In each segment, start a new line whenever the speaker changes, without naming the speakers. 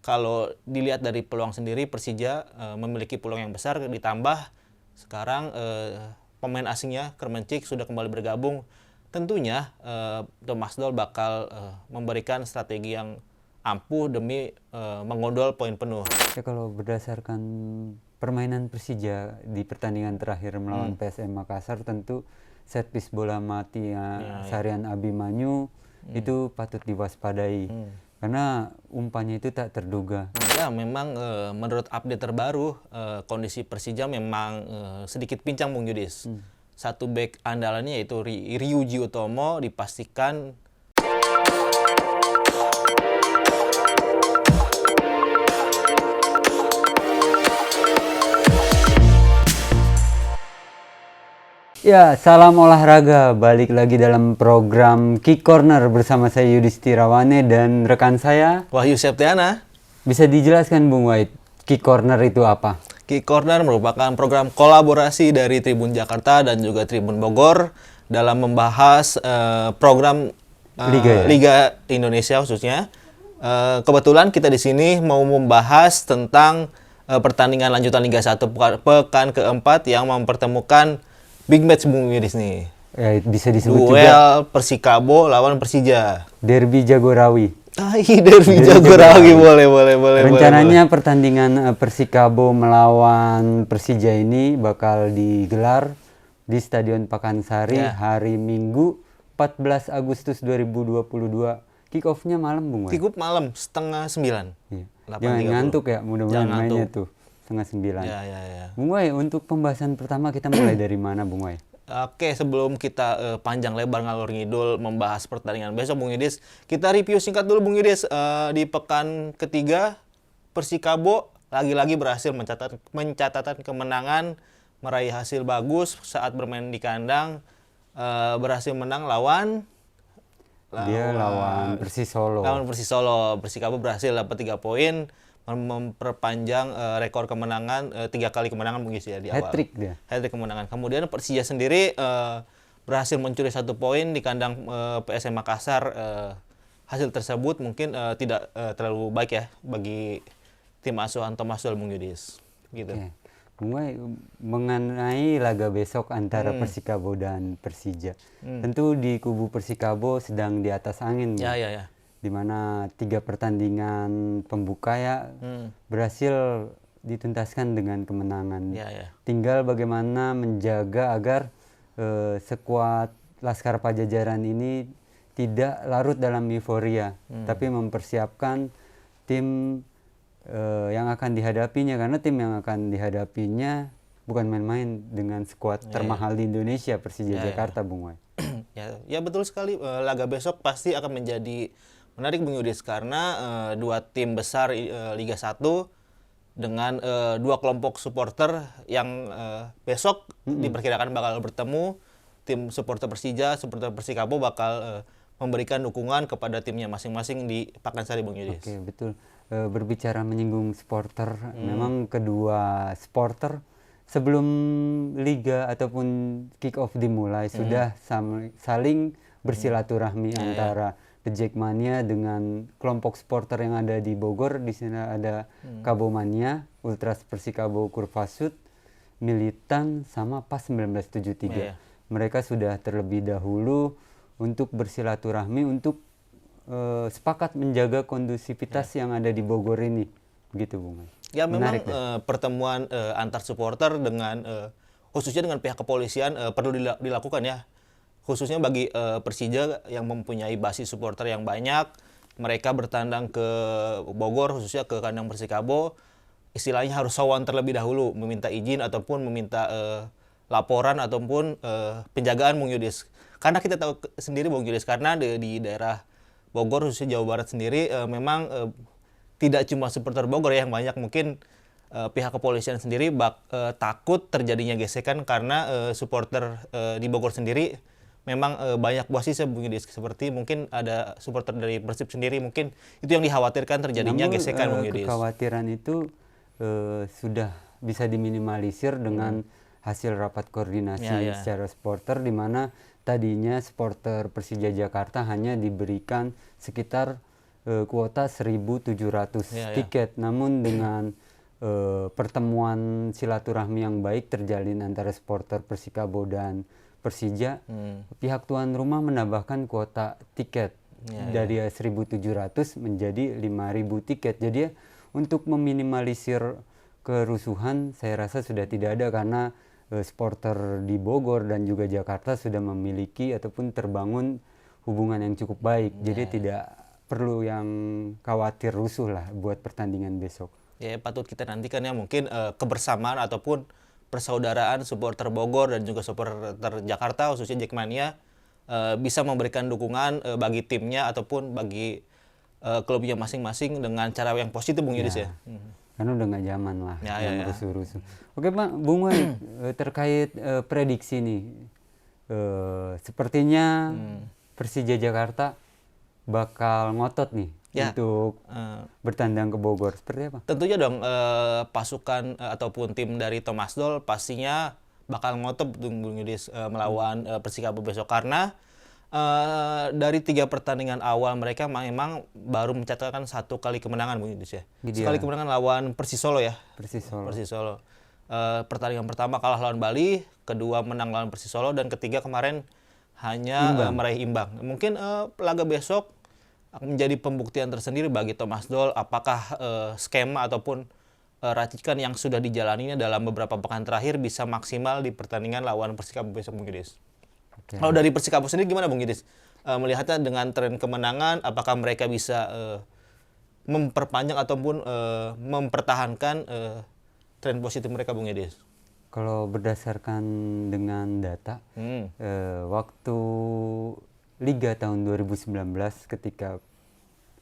kalau dilihat dari peluang sendiri Persija memiliki peluang yang besar, ditambah sekarang pemain asingnya Kremencik sudah kembali bergabung. Tentunya Thomas Doll bakal memberikan strategi yang ampuh demi menggondol poin penuh.
Ya, kalau berdasarkan permainan Persija di pertandingan terakhir melawan PSM Makassar, tentu set piece bola mati Sarian Abimanyu itu patut diwaspadai. Karena umpannya itu tak terduga.
Ya, memang menurut update terbaru kondisi Persija memang sedikit pincang, Bung Yudis. Satu back andalannya yaitu Ryuji Utomo dipastikan
Ya, salam olahraga. Balik lagi dalam program Kick Corner bersama saya Yudhistirawane dan rekan saya
Wahyu Septiana.
Bisa dijelaskan Bung Wahid, Kick Corner itu apa?
Kick Corner merupakan program kolaborasi dari Tribun Jakarta dan juga Tribun Bogor dalam membahas program Liga Indonesia khususnya. Kebetulan kita di sini mau membahas tentang pertandingan lanjutan Liga 1 pekan keempat yang mempertemukan big match Bung Yudis nih.
Ya, bisa disebut
duel
juga
Persikabo lawan Persija.
Derby Jagorawi.
Derby Jagorawi boleh.
Rencananya pertandingan Persikabo melawan Persija ini bakal digelar di Stadion Pakansari hari Minggu 14 Agustus 2022. Kick off-nya malam Bung Wahid.
Kick off malam 8:30.
Ya. Jangan ngantuk ya, mudah-mudahan mainnya tuh 8:30.
Ya.
Bung Wahid, untuk pembahasan pertama kita mulai dari mana Bung Wahid?
Oke, sebelum kita panjang lebar ngalor ngidul membahas pertandingan besok Bung Yudis, kita review singkat dulu Bung Yudis. Di pekan ketiga Persikabo lagi-lagi berhasil mencatatkan kemenangan, meraih hasil bagus saat bermain di kandang, berhasil menang lawan
Persisolo.
Lawan Persisolo. Persikabo berhasil dapat 3 poin, memperpanjang rekor kemenangan 3 kali kemenangan Bung Yudis ya di awal. Hat-trick kemenangan. Kemudian Persija sendiri berhasil mencuri 1 poin di kandang PSM Makassar. Hasil tersebut mungkin tidak terlalu baik ya bagi tim asuhan Thomas Doll Bung Yudis. Gitu.
Bung Wahid, mengenai laga besok antara Persikabo dan Persija. Tentu di kubu Persikabo sedang di atas angin.
Ya.
Di mana 3 pertandingan pembuka berhasil dituntaskan dengan kemenangan. Tinggal bagaimana menjaga agar skuad Laskar Pajajaran ini tidak larut dalam euforia, tapi mempersiapkan tim yang akan dihadapinya, karena tim yang akan dihadapinya bukan main-main dengan skuad termahal di Indonesia, Persija Jakarta, Bung Wahid.
Ya betul sekali. Laga besok pasti akan menjadi menarik Bung Yudis karena 2 tim besar Liga 1 dengan 2 kelompok supporter yang besok diperkirakan bakal bertemu. Tim supporter Persija, supporter Persikabo bakal memberikan dukungan kepada timnya masing-masing di Pakansari Bung Yudis.
Oke, betul. Berbicara menyinggung supporter, memang kedua supporter sebelum liga ataupun kick off dimulai sudah saling bersilaturahmi antara The Jackmania dengan kelompok supporter yang ada di Bogor. Di sini ada Kabomania, Ultras Persikabo Kurvasud, Militan sama PAS 1973. Mereka sudah terlebih dahulu untuk bersilaturahmi untuk sepakat menjaga kondusivitas yang ada di Bogor ini, begitu Bung.
Ya memang pertemuan antar supporter dengan khususnya dengan pihak kepolisian perlu dilakukan ya, khususnya bagi Persija yang mempunyai basis supporter yang banyak. Mereka bertandang ke Bogor, khususnya ke kandang Persikabo, istilahnya harus sowan terlebih dahulu, meminta izin ataupun meminta laporan ataupun penjagaan Bung Yudis. Karena kita tahu sendiri Bung Yudis, karena di daerah Bogor khususnya Jawa Barat sendiri memang tidak cuma supporter Bogor yang banyak, mungkin pihak kepolisian sendiri takut terjadinya gesekan karena supporter di Bogor sendiri memang banyak basisnya Bung Yudis, seperti mungkin ada supporter dari Persib sendiri, mungkin itu yang dikhawatirkan terjadinya gesekan Bung Yudis.
Kekhawatiran itu sudah bisa diminimalisir dengan hasil rapat koordinasi secara supporter, di mana tadinya supporter Persija Jakarta hanya diberikan sekitar kuota 1.700
Ya, ya.
tiket. Namun dengan pertemuan silaturahmi yang baik terjalin antara supporter Persikabo dan Persija, pihak tuan rumah menambahkan kuota tiket dari 1.700 menjadi 5.000 tiket. Jadi untuk meminimalisir kerusuhan saya rasa sudah tidak ada, karena supporter di Bogor dan juga Jakarta sudah memiliki ataupun terbangun hubungan yang cukup baik. Jadi tidak perlu yang khawatir rusuh lah buat pertandingan besok.
Ya, patut kita nantikan ya, mungkin kebersamaan ataupun persaudaraan supporter Bogor dan juga supporter Jakarta khususnya Jackmania bisa memberikan dukungan bagi timnya ataupun bagi klubnya masing-masing dengan cara yang positif, Bung Yudis ya.
Karena udah nggak zaman lah
Ya,
yang
ya.
rusuh-rusuh. Oke Pak, Bung Wai, terkait prediksi nih, sepertinya Persija Jakarta bakal ngotot nih untuk bertandang ke Bogor. Seperti apa?
Tentunya dong pasukan ataupun tim dari Thomas Doll pastinya bakal ngotot Bung Yudis melawan Persikabo besok, karena dari 3 pertandingan awal mereka memang baru mencatatkan 1 kali kemenangan, Bung Yudis ya. Sekali kemenangan lawan Persisolo ya. Persisolo. Pertandingan pertama kalah lawan Bali, kedua menang lawan Persisolo, dan ketiga kemarin hanya meraih imbang. Mungkin laga besok menjadi pembuktian tersendiri bagi Thomas Doll apakah skema ataupun racikan yang sudah dijalaninya dalam beberapa pekan terakhir bisa maksimal di pertandingan lawan Persikabo besok, Bung Yudis. Kalau dari Persikabo sendiri gimana, Bung Yudis? Melihatnya dengan tren kemenangan, apakah mereka bisa memperpanjang ataupun mempertahankan tren positif mereka, Bung Yudis?
Kalau berdasarkan dengan data, waktu Liga tahun 2019 ketika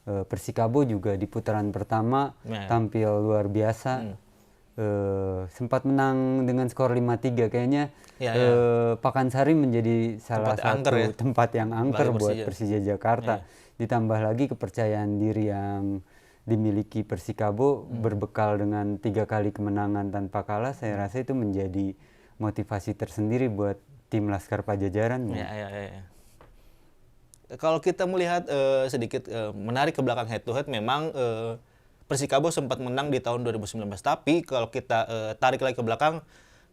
Persikabo juga di putaran pertama tampil luar biasa, sempat menang dengan skor 5-3. Kayaknya Pakansari menjadi salah satu tempat yang angker buat Persija Jakarta. Ditambah lagi kepercayaan diri yang dimiliki Persikabo berbekal dengan 3 kali kemenangan tanpa kalah, saya rasa itu menjadi motivasi tersendiri buat tim Laskar Pajajaran.
Ya. Kalau kita melihat sedikit menarik ke belakang head to head, memang Persikabo sempat menang di tahun 2019. Tapi kalau kita tarik lagi ke belakang,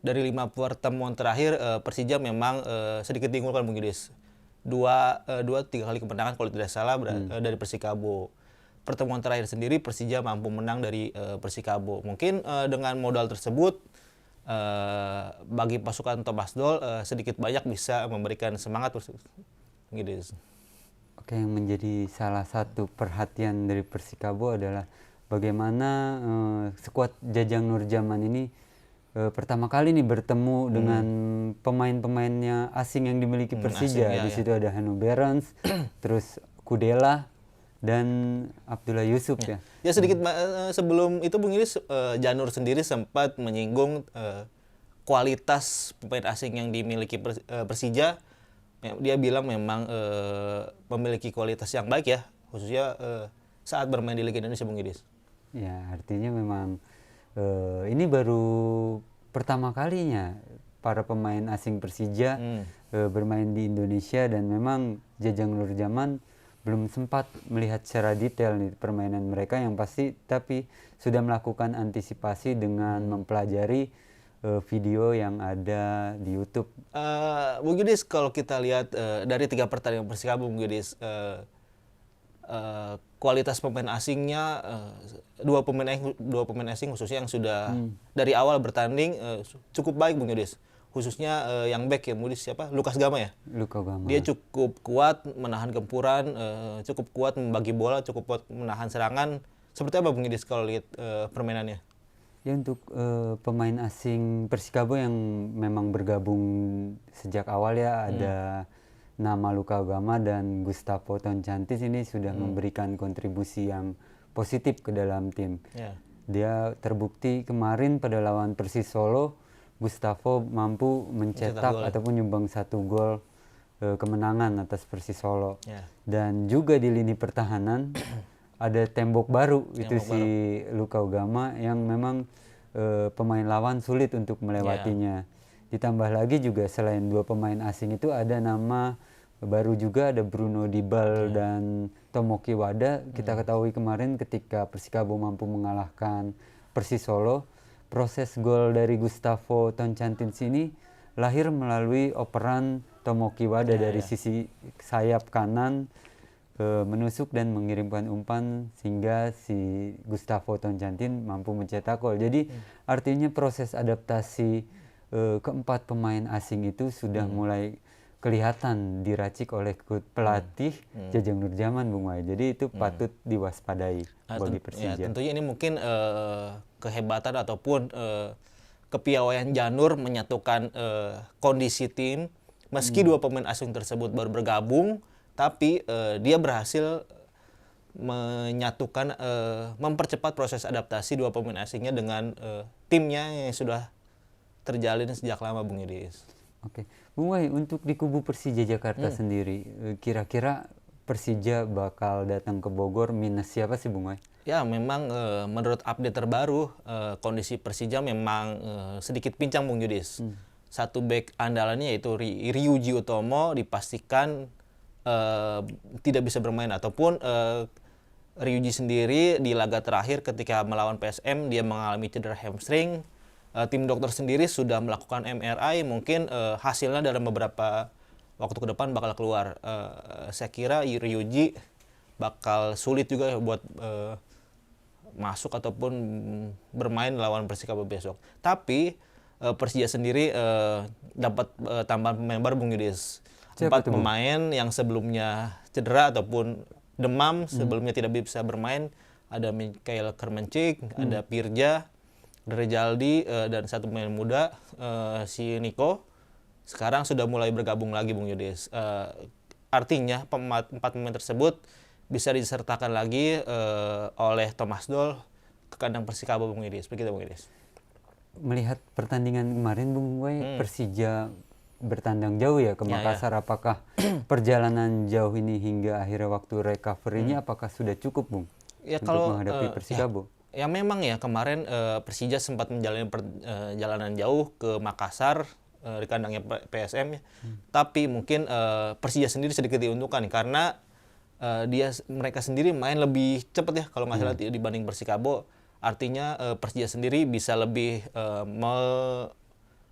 dari 5 pertemuan terakhir Persija memang sedikit diunggulkan, Bung Yudis. 2-3 kali kemenangan kalau tidak salah dari Persikabo. Pertemuan terakhir sendiri Persija mampu menang dari Persikabo. Mungkin dengan modal tersebut bagi pasukan Thomas Doll sedikit banyak bisa memberikan semangat, Bung Yudis.
Oke, yang menjadi salah satu perhatian dari Persikabo adalah bagaimana skuad Jajang Nurjaman ini pertama kali nih bertemu dengan pemain-pemainnya asing yang dimiliki Persija. Di situ ada Hannu Berens, terus Kudela dan Abdullah Yusuf ya.
Ya sedikit sebelum itu Bung Yudis, Janur sendiri sempat menyinggung kualitas pemain asing yang dimiliki Persija. Dia bilang memang memiliki kualitas yang baik ya, khususnya saat bermain di Liga Indonesia, Bung Yudis.
Ya, artinya memang ini baru pertama kalinya para pemain asing Persija bermain di Indonesia, dan memang Jajang Nurjaman belum sempat melihat secara detail nih permainan mereka yang pasti, tapi sudah melakukan antisipasi dengan mempelajari video yang ada di YouTube.
Bung Yudis, kalau kita lihat dari 3 pertandingan Persikabo, Bung Yudis, kualitas pemain asingnya, 2 pemain asing khususnya yang sudah dari awal bertanding cukup baik, Bung Yudis. Khususnya yang back ya, Bung Yudis, siapa? Lukas Gama ya. Dia cukup kuat menahan gempuran, cukup kuat membagi bola, cukup kuat menahan serangan. Seperti apa, Bung Yudis, kalau lihat permainannya?
Ya, untuk pemain asing Persikabo yang memang bergabung sejak awal ya, ada nama Luka Gama dan Gustavo Toncantis, ini sudah memberikan kontribusi yang positif ke dalam tim. Dia terbukti kemarin pada lawan Persis Solo, Gustavo mampu mencetak ataupun nyumbang 1 gol kemenangan atas Persis Solo. Dan juga di lini pertahanan ada tembok baru, itu si Luka Gama yang memang pemain lawan sulit untuk melewatinya. Ditambah lagi juga selain 2 pemain asing itu ada nama baru juga, ada Bruno Dibal dan Tomoki Wada. Kita ketahui kemarin ketika Persikabo mampu mengalahkan Persis Solo, proses gol dari Gustavo Toncantins ini lahir melalui operan Tomoki Wada dari sisi sayap kanan menusuk dan mengirimkan umpan sehingga si Gustavo Toncantin mampu mencetak gol. Jadi artinya proses adaptasi keempat pemain asing itu sudah mulai kelihatan diracik oleh pelatih Jajang Nurjaman, Bung Wai. Jadi itu patut diwaspadai bagi Persija.
Ya, tentunya ini mungkin kehebatan ataupun kepiawaian Janur menyatukan kondisi tim. Meski dua pemain asing tersebut baru bergabung, tapi dia berhasil menyatukan, mempercepat proses adaptasi dua pemain asingnya dengan timnya yang sudah terjalin sejak lama, Bung Yudis.
Oke, Bung Wai, untuk di kubu Persija Jakarta sendiri, kira-kira Persija bakal datang ke Bogor minus siapa sih, Bung Wai?
Ya, memang menurut update terbaru kondisi Persija memang sedikit pincang, Bung Yudis. Satu back andalannya yaitu Ryuji Utomo dipastikan tidak bisa bermain, ataupun Ryuji sendiri di laga terakhir ketika melawan PSM dia mengalami cedera hamstring. Tim dokter sendiri sudah melakukan MRI, mungkin hasilnya dalam beberapa waktu ke depan bakal keluar. Saya kira Ryuji bakal sulit juga buat masuk ataupun bermain lawan Persikabo besok. Tapi Persija sendiri dapat tambahan pemain baru, Bung Yudis. 4 pemain yang sebelumnya cedera ataupun demam, sebelumnya tidak bisa bermain. Ada Mikhail Kermencik, ada Pirja, Rejaldi, dan satu pemain muda, si Niko. Sekarang sudah mulai bergabung lagi, Bung Yudis. Artinya 4 pemain tersebut bisa disertakan lagi oleh Thomas Doll ke kandang Persikabo, Bung Yudis. Begitu, Bung Yudis.
Melihat pertandingan kemarin, Bung Wai, Persija bertandang jauh ya ke Makassar. Apakah perjalanan jauh ini hingga akhirnya waktu recovery-nya apakah sudah cukup, Bung, untuk menghadapi Persikabo?
Ya memang ya kemarin Persija sempat menjalani perjalanan jauh ke Makassar di kandangnya PSM, tapi mungkin Persija sendiri sedikit diuntungkan karena mereka sendiri main lebih cepat ya kalau nggak salah dibanding Persikabo. Artinya Persija sendiri bisa lebih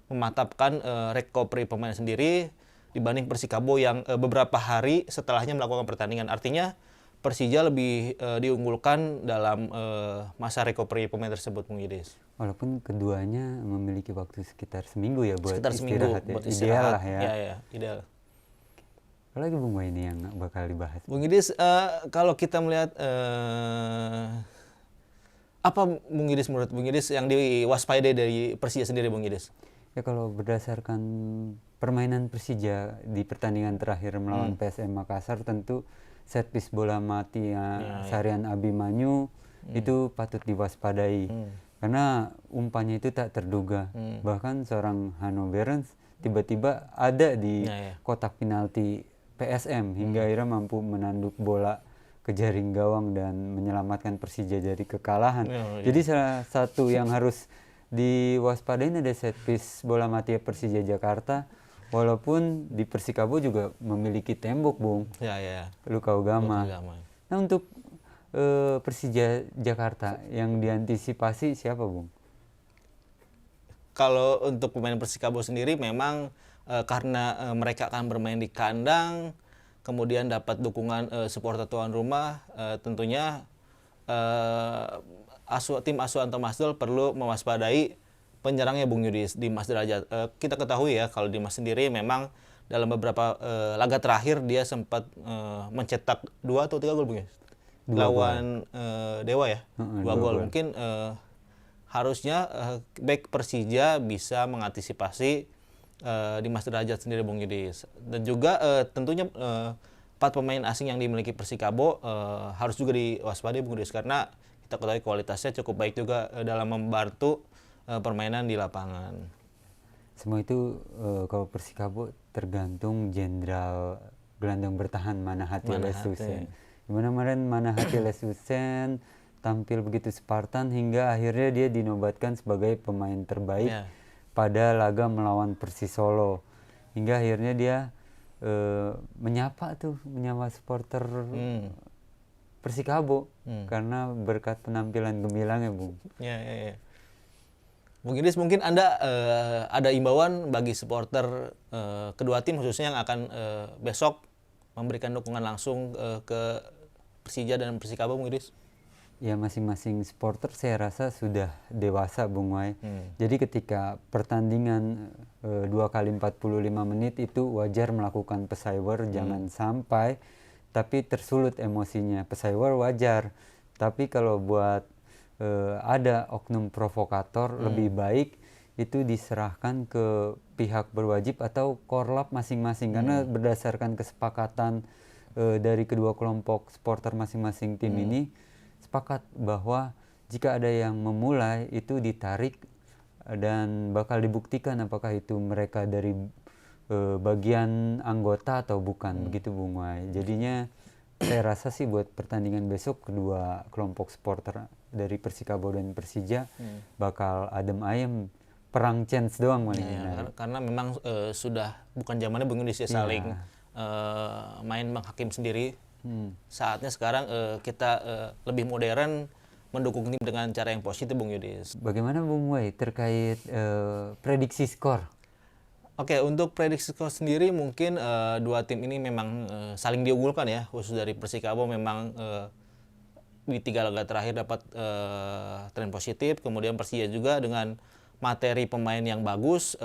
mematapkan recovery pemain sendiri dibanding Persikabo yang beberapa hari setelahnya melakukan pertandingan. Artinya Persija lebih diunggulkan dalam masa recovery pemain tersebut, Bung Yudis.
Walaupun keduanya memiliki waktu sekitar seminggu ya buat
sekitar seminggu
istirahat,
buat
ideal lah ya.
Ya, ideal.
Apalagi Bung Wai ini yang bakal dibahas.
Bung Yudis, kalau kita melihat apa Bung Yudis, menurut Bung Yudis yang diwaspadai dari Persija sendiri, Bung Yudis?
Ya kalau berdasarkan permainan Persija di pertandingan terakhir melawan PSM Makassar, tentu set piece bola mati Sarian Abimanyu itu patut diwaspadai. Karena umpannya itu tak terduga. Bahkan seorang Hanno Berens tiba-tiba ada di kotak penalti PSM hingga akhirnya mampu menanduk bola ke jaring gawang dan menyelamatkan Persija dari kekalahan. Jadi salah satu yang harus diwaspadain ada set piece bola mati Persija Jakarta. Walaupun di Persikabo juga memiliki tembok, Bung. Luka Ugama. Nah untuk Persija Jakarta yang diantisipasi siapa, Bung?
Kalau untuk pemain Persikabo sendiri memang karena mereka akan bermain di kandang, kemudian dapat dukungan supporter tuan rumah, tentunya tim asuhan Thomas Doll perlu mewaspadai penyerangnya, Bung Yudis, Dimas Derajat. Kita ketahui ya kalau Dimas sendiri memang dalam beberapa laga terakhir dia sempat mencetak 2 atau 3 gol, Bung Yudis. Lawan Dewa ya, 2 gol. Mungkin harusnya back Persija bisa mengantisipasi Dimas Derajat sendiri, Bung Yudis. Dan juga tentunya 4 pemain asing yang dimiliki Persikabo harus juga diwaspadai, Bung Yudis, karena kita ketahui kualitasnya cukup baik juga dalam membantu permainan di lapangan.
Semua itu kalau Persikabo tergantung jenderal gelandang bertahan Manahati Lesusen. Dimana kemarin Manahati Lesusen tampil begitu Spartan hingga akhirnya dia dinobatkan sebagai pemain terbaik pada laga melawan Persis Solo. Hingga akhirnya dia menyapa supporter Persikabo karena berkat penampilan gemilangnya, Bung.
Ya, ya, ya. Bung Idris, mungkin Anda ada imbauan bagi supporter kedua tim khususnya yang akan besok memberikan dukungan langsung ke Persija dan Persikabo, Bung Idris?
Ya, masing-masing supporter saya rasa sudah dewasa, Bung Wai. Jadi ketika pertandingan 2 kali 45 menit itu wajar melakukan pesawar, jangan sampai tapi tersulut emosinya. Pesawar wajar, tapi kalau buat ada oknum provokator, lebih baik itu diserahkan ke pihak berwajib atau korlap masing-masing, karena berdasarkan kesepakatan dari kedua kelompok supporter masing-masing tim ini sepakat bahwa jika ada yang memulai itu ditarik dan bakal dibuktikan apakah itu mereka dari bagian anggota atau bukan, begitu Bung Wai. Jadinya saya rasa sih buat pertandingan besok kedua kelompok supporter dari Persikabo dan Persija bakal adem ayem, perang chance doang paling
karena memang sudah bukan zamannya Bung Idris ya saling main menghakim sendiri. Saatnya sekarang kita lebih modern, mendukung tim dengan cara yang positif, Bung Yudis.
Bagaimana Bung Wai terkait prediksi skor?
Oke, untuk prediksi skor sendiri mungkin dua tim ini memang saling diunggulkan ya, khusus dari Persikabo memang di 3 laga terakhir dapat tren positif, kemudian Persija juga dengan materi pemain yang bagus,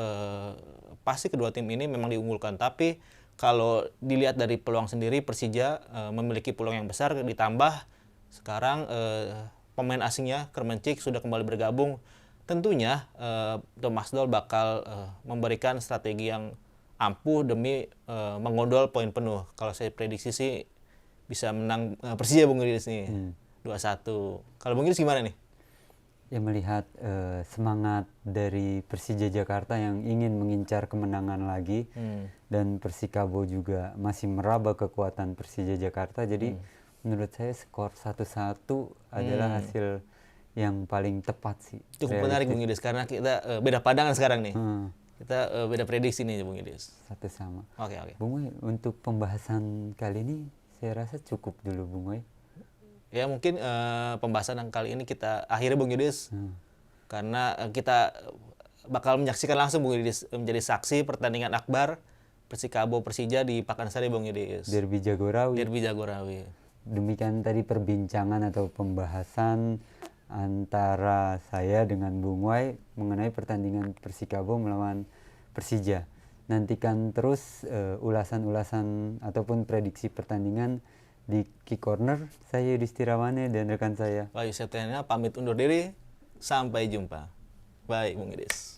pasti kedua tim ini memang diunggulkan. Tapi kalau dilihat dari peluang sendiri, Persija memiliki peluang yang besar, ditambah sekarang pemain asingnya Kremencik sudah kembali bergabung. Tentunya Thomas Doll bakal memberikan strategi yang ampuh demi mengodol poin penuh. Kalau saya prediksi sih bisa menang Persija, Bung Idris nih, 2-1. Kalau Bung Idris gimana nih?
Ya, melihat semangat dari Persija Jakarta yang ingin mengincar kemenangan lagi, dan Persikabo juga masih meraba kekuatan Persija Jakarta, jadi menurut saya skor 1-1 adalah hasil yang paling tepat sih.
Cukup menarik Bung Idris, karena kita beda pandangan sekarang nih. Kita beda prediksi nih Bung Idris.
1-1.
Oke.
Bung Wai, untuk pembahasan kali ini saya rasa cukup dulu Bung Wai.
Ya mungkin pembahasan yang kali ini kita akhiri Bung Idris, karena kita bakal menyaksikan langsung Bung Idris menjadi saksi pertandingan akbar Persikabo Persija di Pakansari, Bung Idris.
Derby Jagorawi.
Derby Jagorawi.
Demikian tadi perbincangan atau pembahasan antara saya dengan Bung Wai mengenai pertandingan Persikabo melawan Persija. Nantikan terus ulasan-ulasan ataupun prediksi pertandingan di Key Corner. Saya Yudhistira Wane dan rekan saya
Wahyu Septiana pamit undur diri. Sampai jumpa. Baik, Bung Idris.